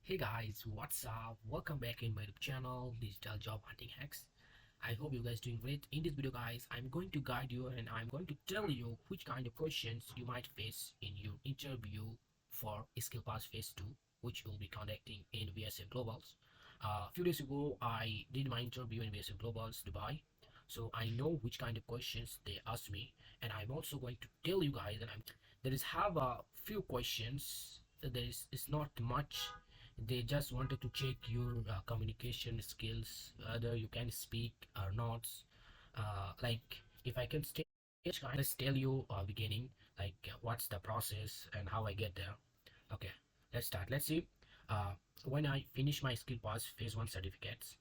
Hey guys, what's up? Welcome back in my YouTube channel, Digital Job Hunting Hacks. I hope you guys doing great. In this video guys, I'm going to guide you and I'm going to tell you which kind of questions you might face in your interview for SkillPass Phase 2, which you'll be conducting in BSF Globals. A few days ago, I did my interview in BSF Globals Dubai. So I know which kind of questions they asked me, and I'm also going to tell you guys that there is have a few questions. There is it's not much. They just wanted to check your communication skills, whether you can speak or not. Like if I can stay, let's tell you beginning, like what's the process and how I get there. Okay, let's start. Let's see. When I finish my skill pass phase 1 certificates,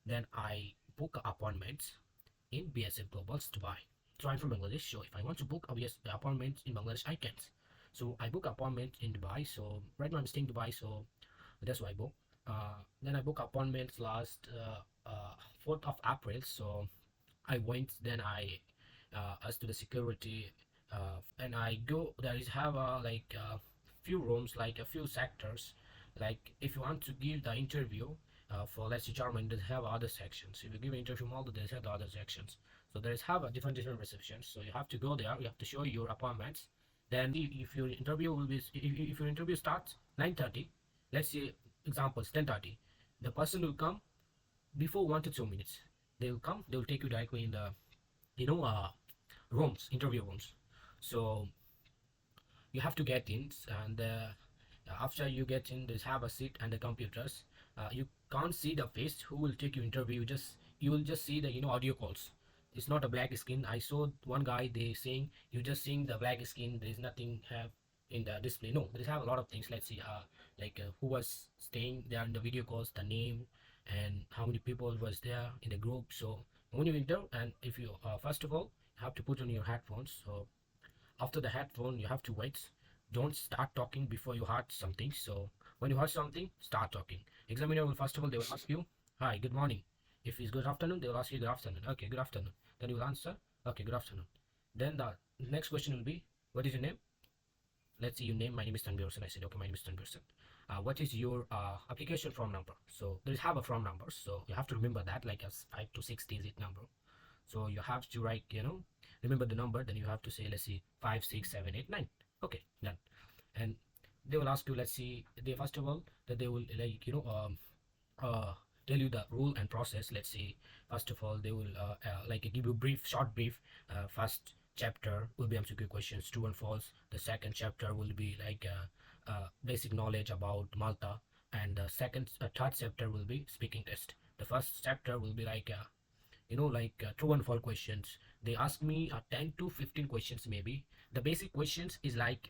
then I book appointments in BSF Globals Dubai. So I'm from Bangladesh, so if I want to book a appointment in Bangladesh, I can. So I book appointment in Dubai. So right now I'm staying in Dubai, so that's why I book. Then I book appointments last 4th of April. So I went. Then I as to the security, and I go. There is have like few rooms, like a few sectors. Like if you want to give the interview for let's say German, they have other sections. If you give an interview Malta, they have the other sections. So there is have a different receptions. So you have to go there. You have to show your appointments. Then if your interview will be if your interview starts 9:30, let's say examples 10:30, the person will come before 1 to 2 minutes. They will come. They will take you directly in the you know uh, rooms, interview rooms. So you have to get in, and after you get in, there's have a seat and the computers. You can't see the face who will take your interview. You will just see the audio calls. It's not a black screen. I saw one guy, they saying you just seeing the black screen, there is nothing have in the display. No, there is have a lot of things. Let's see, like who was staying there in the video calls, the name, and how many people was there in the group. So when you enter, and if you first of all you have to put on your headphones. So after the headphone you have to wait. Don't start talking before you heard something. So when you heard something, start talking. Examiner will first of all, they will ask you, hi, good morning. If it's good afternoon, they will ask you good afternoon. Okay, good afternoon. Then you will answer, okay, good afternoon. Then the next question will be, what is your name? Let's see your name. My name is Tanbir Hussain. I said, okay, my name is Tanbir Hussain. What is your application form number? So there is have a form number, so you have to remember that, like a 5 to 6 digit number. So you have to write, remember the number. Then you have to say, let's see, 5, 6, 7, 8, 9. Okay, done. And they will ask you, let's see, they first of all that they will like tell you the rule and process. Let's see, first of all they will like give you brief, short brief. First chapter will be MCQ questions, true and false. The second chapter will be like basic knowledge about Malta, and the third chapter will be speaking test. The first chapter will be like true and false questions. They ask me 10 to 15 questions maybe. The basic questions is like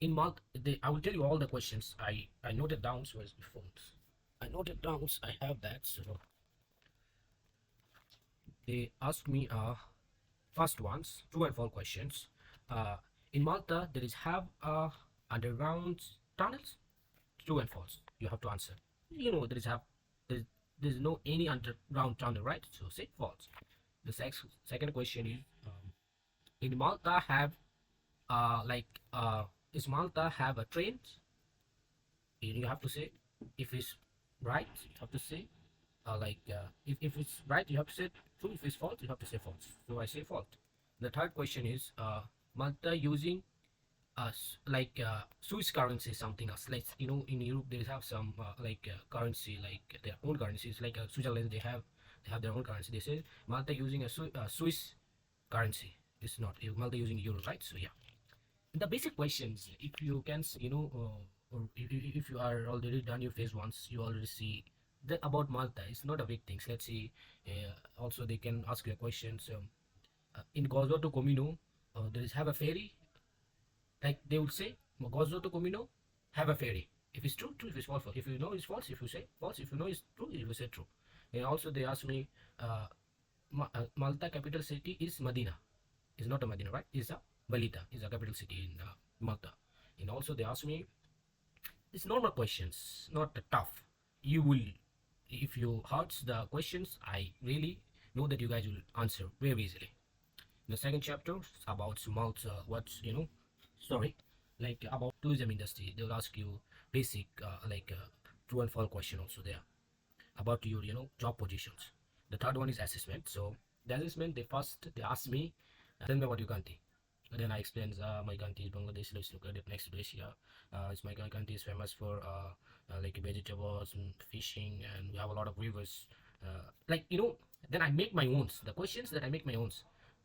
in Malta, I will tell you all the questions. I noted down. So where's my phones? I noted down. I have that. So they asked me first ones, true and false questions. Uh, in Malta, there is have underground tunnels. True and false. You have to answer. There is have there's, there's no any underground tunnel, right? So say false. The second question is in Malta have like is Malta have a train? You have to say, if it's right, you have to say if it's right, you have to say true. If it's false, you have to say false. So I say false. The third question is Malta using Swiss currency, something else. Like in Europe they have some currency, like their own currencies. Like Switzerland, they have their own currency. They say Malta using a Swiss currency. It's not Malta using euro, right? So yeah, the basic questions, if you can or if you are already done your phase once, you already see that about Malta. It's not a big thing. Let's see, also they can ask you a question. So in Gozo to Comino, there is have a ferry. Like they would say, Gozo to Comino have a ferry. If it's true, true. If it's false, false. If you know it's false, if you say false. If you know it's true, if you say true. And also they ask me, Malta capital city is Medina. It's not a Medina, right? It's a Balita. It's a capital city in Malta. And also they ask me, it's normal questions, not tough. You will, if you heard the questions, I really know that you guys will answer very easily. The second chapter is about Malta. What's sorry, like about tourism industry. They'll ask you basic true and false question also there about your job positions. The third one is assessment. So the assessment, they ask me, tell me about your country. And then I explain, my country is Bangladesh. Let's look at it next to Asia. It's my country is famous for like vegetables and fishing, and we have a lot of rivers. Like then I make my own. The questions that I make my own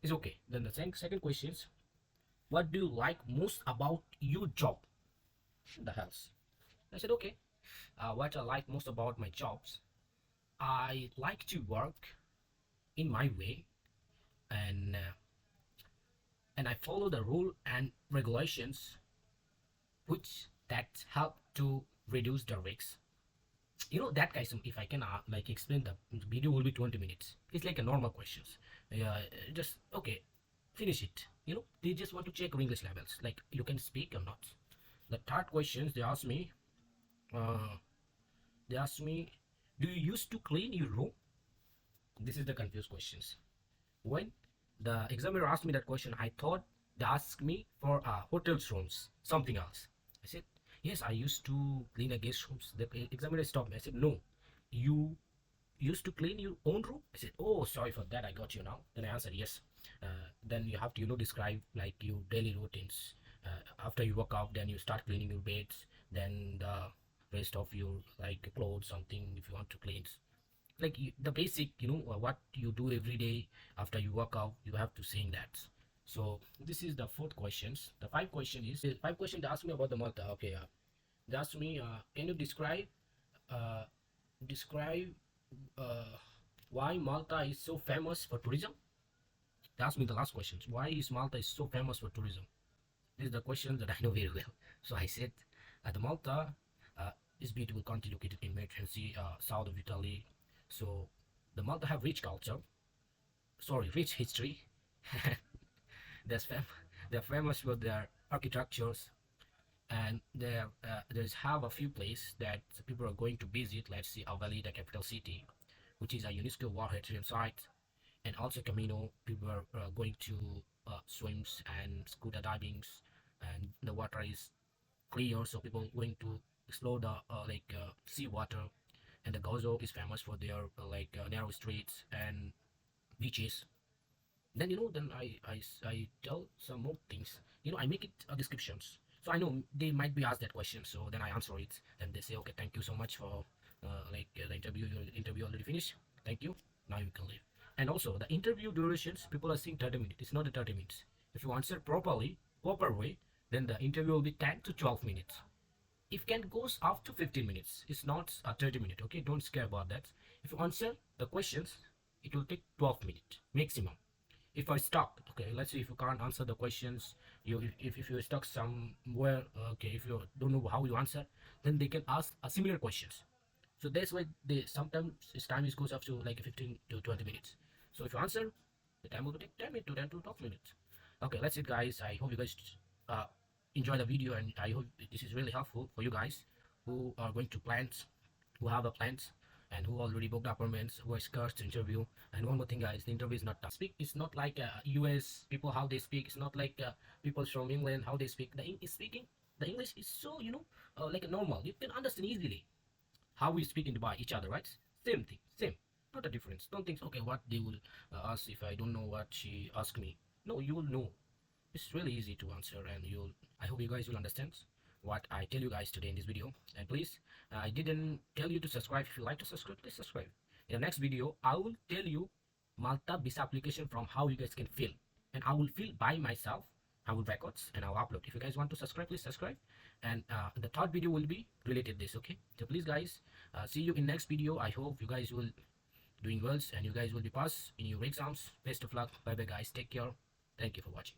is okay. Then the second questions, what do you like most about your job? The hells. I said okay. What I like most about my jobs, I like to work in my way, and I follow the rule and regulations which that help to reduce the risks. That guys, if I can like explain, the video will be 20 minutes. It's like a normal questions. Just okay, finish it. They just want to check your English levels, like you can speak or not. The third questions, uh, they ask me, do you used to clean your room? This is the confused questions. When the examiner asked me that question, I thought they asked me for hotel rooms, something else. I said, yes, I used to clean a guest rooms. The examiner stopped me. I said, no, you used to clean your own room? I said, oh, sorry for that. I got you now. Then I answered, yes. Then you have to, describe like your daily routines. After you work out, then you start cleaning your beds. Then the rest of your like clothes, something if you want to clean, like the basic what you do every day after you work out, you have to sing that. So this is the fourth questions. The five question they asked me about the Malta. Okay, they asked me, can you uh, describe uh, why Malta is so famous for tourism? They asked me the last questions, why is Malta is so famous for tourism? This is the question that I know very well. So I said, the Malta uh, is beautiful country located in Mediterranean Sea, south of Italy. So the Malta have rich culture, sorry, rich history. they're, fam- they're famous for their architectures, and there's have a few places that people are going to visit. Let's see, Avali, the capital city, which is a UNESCO World Heritage Site, and also Camino. People are going to swims and scooter divings, and the water is clear, so people going to explore the sea water. And the Gozo is famous for their narrow streets and beaches. Then I tell some more things. I make it descriptions. So I know they might be asked that question. So then I answer it. Then they say, okay, thank you so much for the interview. Your interview already finished. Thank you. Now you can leave. And also the interview durations, people are saying 30 minutes. It's not a 30 minutes. If you answer proper way, then the interview will be 10 to 12 minutes. If can goes up to 15 minutes, it's not a 30 minute. Okay, don't scare about that. If you answer the questions, it will take 12 minutes maximum. If I stuck, okay, let's say if you can't answer the questions, if you're stuck somewhere, okay, if you don't know how you answer, then they can ask a similar questions. So that's why they sometimes its time is goes up to like 15 to 20 minutes. So if you answer, the time will take 10 minutes to 10 to 12 minutes. Okay, that's it guys. I hope you guys uh, enjoy the video, and I hope this is really helpful for you guys who are going to plans, who have a plans, and who already booked appointments, who are scared to interview. And one more thing guys, the interview is not tough. Speak, it's not like US people how they speak. It's not like people from England how they speak. Speaking the English is so like normal, you can understand easily how we speak in by each other, right? Same thing, same, not a difference. Don't think okay what they will ask if I don't know what she asked me. No, you will know. It's really easy to answer, and you'll I hope you guys will understand what I tell you guys today in this video. And please, I didn't tell you to subscribe. If you like to subscribe, please subscribe. In the next video I will tell you Malta visa application from how you guys can fill, and I will fill by myself. I will records and I'll upload. If you guys want to subscribe, please subscribe. And the third video will be related this. Okay, so please guys, see you in next video. I hope you guys will doing well, and you guys will be pass in your exams. Best of luck. Bye bye guys, take care. Thank you for watching.